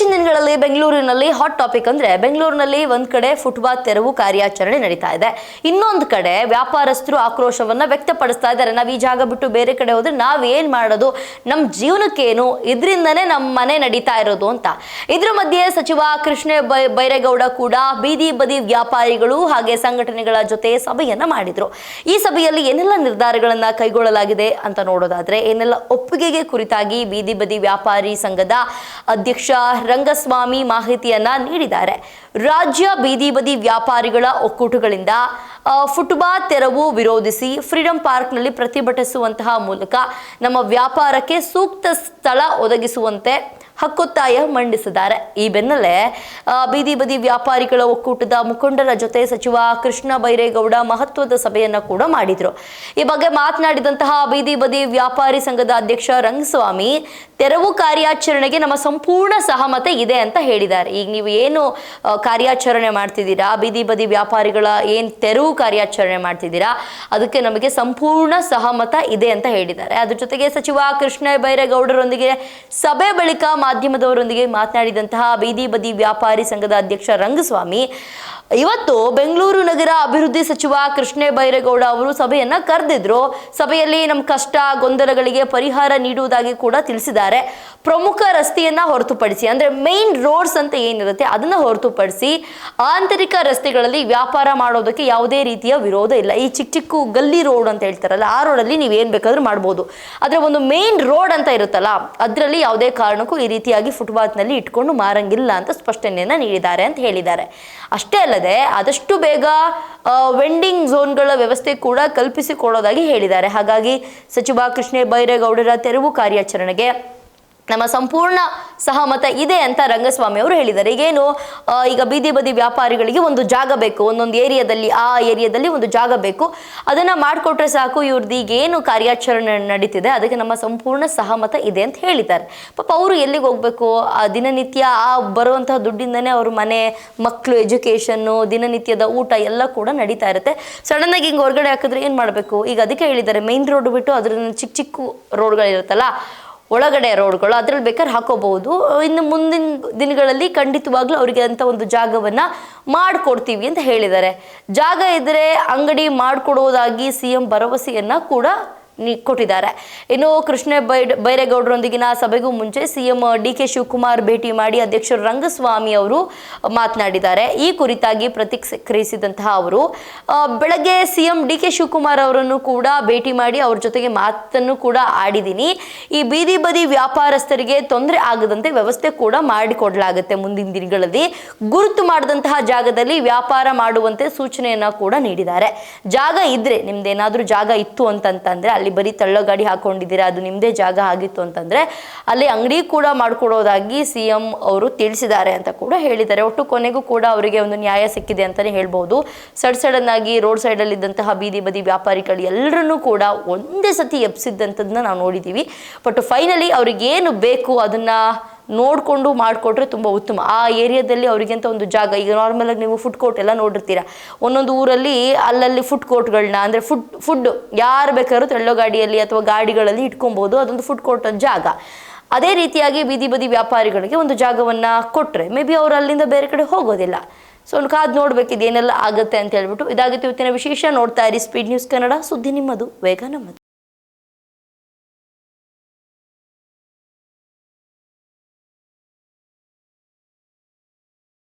ಇತ್ತೀಚಿನ ದಿನಗಳಲ್ಲಿ ಬೆಂಗಳೂರಿನಲ್ಲಿ ಹಾಟ್ ಟಾಪಿಕ್ ಅಂದ್ರೆ ಬೆಂಗಳೂರಿನಲ್ಲಿ ಒಂದ್ ಕಡೆ ಫುಟ್ಪಾತ್ ತೆರವು ಕಾರ್ಯಾಚರಣೆ ನಡೀತಾ ಇದೆ. ಇನ್ನೊಂದು ಕಡೆ ವ್ಯಾಪಾರಸ್ಥರು ಆಕ್ರೋಶವನ್ನ ವ್ಯಕ್ತಪಡಿಸ್ತಾ ಇದ್ದಾರೆ. ನಾವು ಈ ಜಾಗ ಬಿಟ್ಟು ಬೇರೆ ಕಡೆ ಹೋದ್ರೆ ನಾವ್ ಏನ್ ಮಾಡೋದು, ನಮ್ಮ ಜೀವನಕ್ಕೇನು, ಇದರಿಂದನೇ ನಮ್ಮ ಮನೆ ನಡೀತಾ ಇರೋದು ಅಂತ. ಇದ್ರ ಮಧ್ಯೆ ಸಚಿವ ಕೃಷ್ಣ ಬೈರೇಗೌಡ ಕೂಡ ಬೀದಿ ಬದಿ ವ್ಯಾಪಾರಿಗಳು ಹಾಗೆ ಸಂಘಟನೆಗಳ ಜೊತೆ ಸಭೆಯನ್ನ ಮಾಡಿದ್ರು. ಈ ಸಭೆಯಲ್ಲಿ ಏನೆಲ್ಲ ನಿರ್ಧಾರಗಳನ್ನ ಕೈಗೊಳ್ಳಲಾಗಿದೆ ಅಂತ ನೋಡೋದಾದ್ರೆ, ಏನೆಲ್ಲ ಒಪ್ಪಿಗೆಗೆ ಕುರಿತಾಗಿ ಬೀದಿ ಬದಿ ವ್ಯಾಪಾರಿ ಸಂಘದ ಅಧ್ಯಕ್ಷ ರಂಗಸ್ವಾಮಿ ಮಾಹಿತಿಯನ್ನ ನೀಡಿದ್ದಾರೆ. ರಾಜ್ಯ ಬೀದಿ ಬದಿ ವ್ಯಾಪಾರಿಗಳ ಒಕ್ಕೂಟಗಳಿಂದ ಫುಟ್ಪಾತ್ ತೆರವು ವಿರೋಧಿಸಿ ಫ್ರೀಡಂ ಪಾರ್ಕ್ನಲ್ಲಿ ಪ್ರತಿಭಟಿಸುವಂತಹ ಮೂಲಕ ನಮ್ಮ ವ್ಯಾಪಾರಕ್ಕೆ ಸೂಕ್ತ ಸ್ಥಳ ಒದಗಿಸುವಂತೆ ಹಕ್ಕೊತ್ತಾಯ ಮಂಡಿಸಿದ್ದಾರೆ. ಈ ಬೆನ್ನಲ್ಲೇ ಬೀದಿ ಬದಿ ವ್ಯಾಪಾರಿಗಳ ಒಕ್ಕೂಟದ ಮುಖಂಡರ ಜೊತೆ ಸಚಿವ ಕೃಷ್ಣ ಬೈರೇಗೌಡ ಮಹತ್ವದ ಸಭೆಯನ್ನ ಕೂಡ ಮಾಡಿದ್ರು. ಈ ಬಗ್ಗೆ ಮಾತನಾಡಿದಂತಹ ಬೀದಿ ಬದಿ ವ್ಯಾಪಾರಿ ಸಂಘದ ಅಧ್ಯಕ್ಷ ರಂಗಸ್ವಾಮಿ, ತೆರವು ಕಾರ್ಯಾಚರಣೆಗೆ ನಮ್ಮ ಸಂಪೂರ್ಣ ಸಹಮತ ಇದೆ ಅಂತ ಹೇಳಿದ್ದಾರೆ. ಈಗ ನೀವು ಏನು ಕಾರ್ಯಾಚರಣೆ ಮಾಡ್ತಿದ್ದೀರಾ, ಬೀದಿ ಬದಿ ವ್ಯಾಪಾರಿಗಳ ಏನ್ ತೆರವು ಕಾರ್ಯಾಚರಣೆ ಮಾಡ್ತಿದ್ದೀರಾ, ಅದಕ್ಕೆ ನಮಗೆ ಸಂಪೂರ್ಣ ಸಹಮತ ಇದೆ ಅಂತ ಹೇಳಿದ್ದಾರೆ. ಅದ್ರ ಜೊತೆಗೆ ಸಚಿವ ಕೃಷ್ಣ ಬೈರೇಗೌಡರೊಂದಿಗೆ ಸಭೆ ಬಳಿಕ ಮಾಧ್ಯಮದವರೊಂದಿಗೆ ಮಾತನಾಡಿದಂತಹ ಬೀದಿ ಬದಿ ವ್ಯಾಪಾರಿ ಸಂಘದ ಅಧ್ಯಕ್ಷ ರಂಗಸ್ವಾಮಿ, ಇವತ್ತು ಬೆಂಗಳೂರು ನಗರ ಅಭಿವೃದ್ಧಿ ಸಚಿವ ಕೃಷ್ಣ ಬೈರೇಗೌಡ ಅವರು ಸಭೆಯನ್ನ ಕರೆದಿದ್ರು. ಸಭೆಯಲ್ಲಿ ನಮ್ಮ ಕಷ್ಟ ಗೊಂದಲಗಳಿಗೆ ಪರಿಹಾರ ನೀಡುವುದಾಗಿ ಕೂಡ ತಿಳಿಸಿದ್ದಾರೆ. ಪ್ರಮುಖ ರಸ್ತೆಯನ್ನ ಹೊರತುಪಡಿಸಿ, ಅಂದ್ರೆ ಮೇನ್ ರೋಡ್ಸ್ ಅಂತ ಏನಿರುತ್ತೆ ಅದನ್ನ ಹೊರತುಪಡಿಸಿ ಆಂತರಿಕ ರಸ್ತೆಗಳಲ್ಲಿ ವ್ಯಾಪಾರ ಮಾಡೋದಕ್ಕೆ ಯಾವುದೇ ರೀತಿಯ ವಿರೋಧ ಇಲ್ಲ. ಈ ಚಿಕ್ಕ ಚಿಕ್ಕ ಗಲ್ಲಿ ರೋಡ್ ಅಂತ ಹೇಳ್ತಾರಲ್ಲ, ಆ ರೋಡಲ್ಲಿ ನೀವು ಏನ್ ಬೇಕಾದ್ರೂ ಮಾಡ್ಬೋದು. ಆದ್ರೆ ಒಂದು ಮೇನ್ ರೋಡ್ ಅಂತ ಇರುತ್ತಲ್ಲ, ಅದರಲ್ಲಿ ಯಾವುದೇ ಕಾರಣಕ್ಕೂ ಈ ರೀತಿಯಾಗಿ ಫುಟ್ಪಾತ್ ನಲ್ಲಿ ಇಟ್ಕೊಂಡು ಮಾರಂಗಿಲ್ಲ ಅಂತ ಸ್ಪಷ್ಟನೆಯನ್ನ ನೀಡಿದ್ದಾರೆ ಅಂತ ಹೇಳಿದ್ದಾರೆ. ಅಷ್ಟೇ ಅಲ್ಲದೆ ಆದಷ್ಟು ಬೇಗ ವೆಂಡಿಂಗ್ ಝೋನ್ಗಳ ವ್ಯವಸ್ಥೆ ಕೂಡ ಕಲ್ಪಿಸಿಕೊಡೋದಾಗಿ ಹೇಳಿದ್ದಾರೆ. ಹಾಗಾಗಿ ಸಚಿವ ಕೃಷ್ಣ ಬೈರೇಗೌಡರ ತೆರವು ಕಾರ್ಯಾಚರಣೆಗೆ ನಮ್ಮ ಸಂಪೂರ್ಣ ಸಹಮತ ಇದೆ ಅಂತ ರಂಗಸ್ವಾಮಿ ಅವರು ಹೇಳಿದ್ದಾರೆ. ಈಗ ಬೀದಿ ಬದಿ ವ್ಯಾಪಾರಿಗಳಿಗೆ ಒಂದು ಜಾಗ ಬೇಕು, ಒಂದೊಂದು ಏರಿಯಾದಲ್ಲಿ ಒಂದು ಜಾಗ ಬೇಕು, ಅದನ್ನ ಮಾಡಿಕೊಟ್ರೆ ಸಾಕು, ಇವ್ರದ್ದು ಈಗ ಏನು ಕಾರ್ಯಾಚರಣೆ ನಡೀತಿದೆ ಅದಕ್ಕೆ ನಮ್ಮ ಸಂಪೂರ್ಣ ಸಹಮತ ಇದೆ ಅಂತ ಹೇಳಿದ್ದಾರೆ. ಪಾಪ ಅವರು ಎಲ್ಲಿಗೆ ಹೋಗ್ಬೇಕು, ದಿನನಿತ್ಯ ಬರುವಂತಹ ದುಡ್ಡಿಂದನೇ ಅವ್ರ ಮನೆ, ಮಕ್ಕಳು, ಎಜುಕೇಶನ್ನು, ದಿನನಿತ್ಯದ ಊಟ ಎಲ್ಲ ಕೂಡ ನಡೀತಾ ಇರುತ್ತೆ. ಸಡನ್ ಆಗಿ ಹಿಂಗೆ ಹೊರಗಡೆ ಹಾಕಿದ್ರೆ ಏನ್ ಮಾಡಬೇಕು? ಈಗ ಅದಕ್ಕೆ ಹೇಳಿದ್ದಾರೆ, ಮೇನ್ ರೋಡ್ ಬಿಟ್ಟು ಅದ್ರ ಚಿಕ್ಕ ಚಿಕ್ಕ ರೋಡ್ಗಳಿರುತ್ತಲ್ಲ, ಒಳಗಡೆ ರೋಡ್ಗಳು, ಅದ್ರಲ್ಲಿ ಬೇಕಾದ್ರೆ ಹಾಕೋಬಹುದು. ಇನ್ನು ಮುಂದಿನ ದಿನಗಳಲ್ಲಿ ಖಂಡಿತವಾಗ್ಲೂ ಅವರಿಗೆ ಅಂತ ಒಂದು ಜಾಗವನ್ನ ಮಾಡಿಕೊಡ್ತೀವಿ ಅಂತ ಹೇಳಿದ್ದಾರೆ. ಜಾಗ ಇದ್ರೆ ಅಂಗಡಿ ಮಾಡಿಕೊಡುವುದಾಗಿ ಸಿಎಂ ಭರವಸೆಯನ್ನ ಕೂಡ ಕೊಟ್ಟಿದ್ದಾರೆ. ಇನ್ನು ಕೃಷ್ಣ ಬೈರೇಗೌಡರೊಂದಿಗಿನ ಸಭೆಗೂ ಮುಂಚೆ ಸಿಎಂ ಡಿ.ಕೆ. ಶಿವಕುಮಾರ್ ಭೇಟಿ ಮಾಡಿ ಅಧ್ಯಕ್ಷರು ರಂಗಸ್ವಾಮಿ ಅವರು ಮಾತನಾಡಿದ್ದಾರೆ. ಈ ಕುರಿತಾಗಿ ಪ್ರತಿಕ್ರಿಯಿಸಿದಂತಹ ಅವರು, ಬೆಳಗ್ಗೆ ಸಿಎಂ ಡಿ.ಕೆ. ಶಿವಕುಮಾರ್ ಅವರನ್ನು ಕೂಡ ಭೇಟಿ ಮಾಡಿ ಅವ್ರ ಜೊತೆಗೆ ಮಾತನ್ನು ಕೂಡ ಆಡಿದ್ದೀನಿ. ಈ ಬೀದಿ ಬದಿ ವ್ಯಾಪಾರಸ್ಥರಿಗೆ ತೊಂದರೆ ಆಗದಂತೆ ವ್ಯವಸ್ಥೆ ಕೂಡ ಮಾಡಿಕೊಡ್ಲಾಗುತ್ತೆ. ಮುಂದಿನ ದಿನಗಳಲ್ಲಿ ಗುರುತು ಮಾಡಿದಂತಹ ಜಾಗದಲ್ಲಿ ವ್ಯಾಪಾರ ಮಾಡುವಂತೆ ಸೂಚನೆಯನ್ನ ಕೂಡ ನೀಡಿದ್ದಾರೆ. ಜಾಗ ಇದ್ರೆ, ನಿಮ್ದೇನಾದ್ರೂ ಜಾಗ ಇತ್ತು ಅಂತಂದ್ರೆ, ಅಲ್ಲಿ ಬರೀ ತಳ್ಳೋ ಗಾಡಿ ಹಾಕೊಂಡಿದ್ದೀರಾ, ಅದು ನಿಮ್ದೇ ಜಾಗ ಆಗಿತ್ತು ಅಂತಂದ್ರೆ ಅಲ್ಲಿ ಅಂಗಡಿ ಕೂಡ ಮಾಡ್ಕೊಡೋದಾಗಿ ಸಿಎಂ ಅವರು ತಿಳಿಸಿದ್ದಾರೆ ಅಂತ ಕೂಡ ಹೇಳಿದ್ದಾರೆ. ಒಟ್ಟು ಕೊನೆಗೂ ಕೂಡ ಅವರಿಗೆ ಒಂದು ನ್ಯಾಯ ಸಿಕ್ಕಿದೆ ಅಂತಾನೆ ಹೇಳ್ಬಹುದು. ಸಡನ್ ಆಗಿ ರೋಡ್ ಸೈಡ್ ಅಲ್ಲಿ ಇದ್ದಂತಹ ಬೀದಿ ಬದಿ ವ್ಯಾಪಾರಿಗಳು ಎಲ್ಲರನ್ನೂ ಕೂಡ ಒಂದೇ ಸತಿ ಎಬ್ಸಿದ್ದಂಥದ್ದನ್ನ ನಾವು ನೋಡಿದೀವಿ. ಬಟ್ ಫೈನಲಿ ಅವ್ರಿಗೆ ಏನು ಬೇಕು ಅದನ್ನ ನೋಡಿಕೊಂಡು ಮಾಡಿಕೊಟ್ರೆ ತುಂಬ ಉತ್ತಮ. ಆ ಏರಿಯಾದಲ್ಲಿ ಅವರಿಗೆಂತ ಒಂದು ಜಾಗ, ಈಗ ನಾರ್ಮಲ್ ಆಗಿ ನೀವು ಫುಡ್ ಕೋರ್ಟ್ ಎಲ್ಲ ನೋಡಿರ್ತೀರ, ಒಂದೊಂದು ಊರಲ್ಲಿ ಅಲ್ಲಲ್ಲಿ ಫುಡ್ ಕೋರ್ಟ್ಗಳನ್ನ, ಅಂದರೆ ಫುಡ್ ಯಾರು ಬೇಕಾದ್ರೂ ತೆಳ್ಳೋ ಗಾಡಿಯಲ್ಲಿ ಅಥವಾ ಗಾಡಿಗಳಲ್ಲಿ ಇಟ್ಕೊಬೋದು, ಅದೊಂದು ಫುಡ್ ಕೋರ್ಟ್ ಜಾಗ. ಅದೇ ರೀತಿಯಾಗಿ ಬೀದಿ ಬದಿ ವ್ಯಾಪಾರಿಗಳಿಗೆ ಒಂದು ಜಾಗವನ್ನ ಕೊಟ್ಟರೆ ಮೇ ಬಿ ಅವರು ಅಲ್ಲಿಂದ ಬೇರೆ ಕಡೆ ಹೋಗೋದಿಲ್ಲ. ಸೊ ಒಂದು ಕಾದು ನೋಡ್ಬೇಕಿದೆ ಏನೆಲ್ಲ ಆಗುತ್ತೆ ಅಂತ ಹೇಳ್ಬಿಟ್ಟು. ಇದಾಗಿತ್ತು ಇವತ್ತಿನ ವಿಶೇಷ. ನೋಡ್ತಾ ಇರಿ ಸ್ಪೀಡ್ ನ್ಯೂಸ್ ಕನ್ನಡ, ಸುದ್ದಿ ನಿಮ್ಮದು, ವೇಗ ನಮ್ಮದು.